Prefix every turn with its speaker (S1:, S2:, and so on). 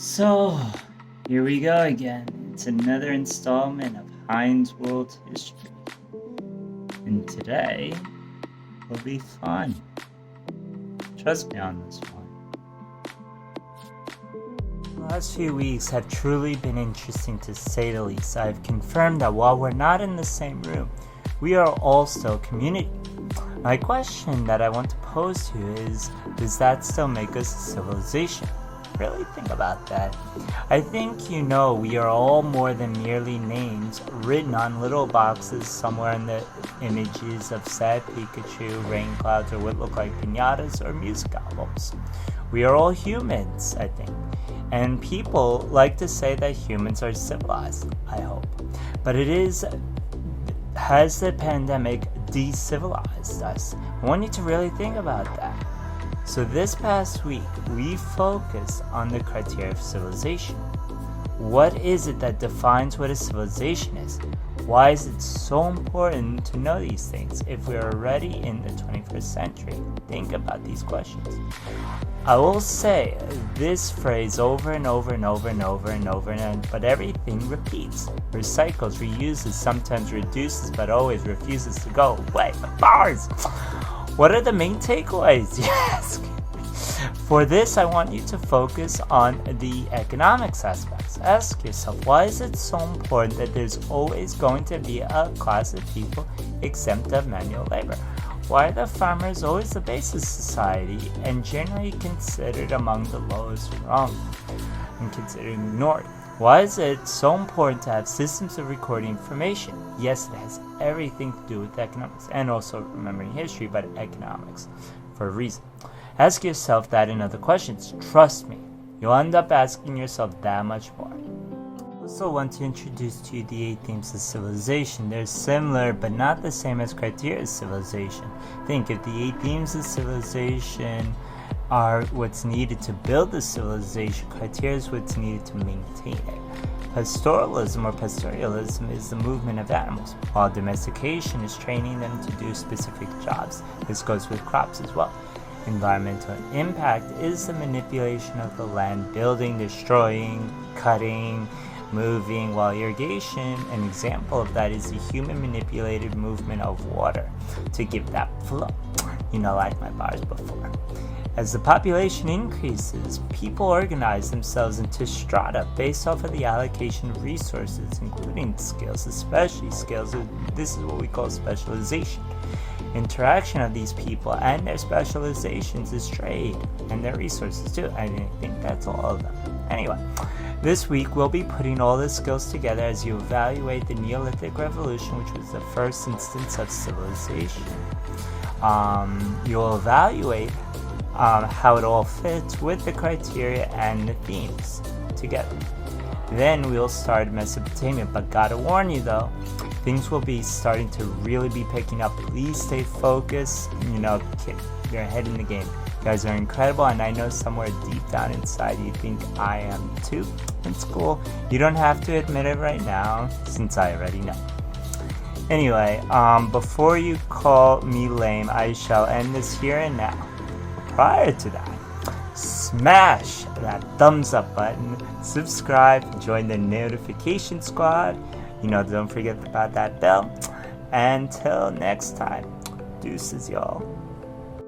S1: So, here we go again. It's another installment of Heinz World History. And today will be fun. Trust me on this one. The last few weeks have truly been interesting to say the least. I've confirmed that while we're not in the same room, we are all still community. My question that I want to pose to you is, does that still make us a civilization? Really think about that. I think you know we are all more than merely names written on little boxes somewhere in the images of sad Pikachu, rain clouds, or what look like piñatas or music albums. We are all humans, I think. And people like to say that humans are civilized, I hope. But has the pandemic decivilized us? I want you to really think about that. So this past week, we focused on the criteria of civilization. What is it that defines what a civilization is? Why is it so important to know these things if we're already in the 21st century? Think about these questions. I will say this phrase over and over and over and over and over and but everything repeats, recycles, reuses, sometimes reduces, but always refuses to go away. Bars! What are the main takeaways, you ask? For this, I want you to focus on the economics aspects. Ask yourself, why is it so important that there's always going to be a class of people exempt of manual labor? Why are the farmers always the basis of society and generally considered among the lowest rung and considered ignored? Why is it so important to have systems of recording information? Yes, it has everything to do with economics and also remembering history, but economics for a reason. Ask yourself that and other questions. Trust me, you'll end up asking yourself that much more. I also want to introduce to you the 8 themes of civilization. They're similar, but not the same as criteria of civilization. Think if the 8 themes of civilization are what's needed to build the civilization, criteria is what's needed to maintain it. Pastoralism or pastoralism is the movement of animals, while domestication is training them to do specific jobs. This goes with crops as well. Environmental impact is the manipulation of the land, building, destroying, cutting, moving, while irrigation, an example of that is the human manipulated movement of water to give that flow. You know, like my bars before. As the population increases, people organize themselves into strata based off of the allocation of resources, including skills, especially skills. This is what we call specialization. Interaction of these people and their specializations is trade and their resources too. I think that's all of them. Anyway, this week we'll be putting all the skills together as you evaluate the Neolithic Revolution, which was the first instance of civilization. You'll evaluate how it all fits with the criteria and the themes together. Then we'll start Mesopotamia, but gotta warn you though, things will be starting to really be picking up. Please stay focused, keep your head in the game. You guys are incredible, and I know somewhere deep down inside you think I am too. It's cool. You don't have to admit it right now, since I already know. Anyway, before you call me lame, I shall end this here and now. Prior to that, smash that thumbs up button, subscribe, join the notification squad. Don't forget about that bell. Until next time, deuces, y'all.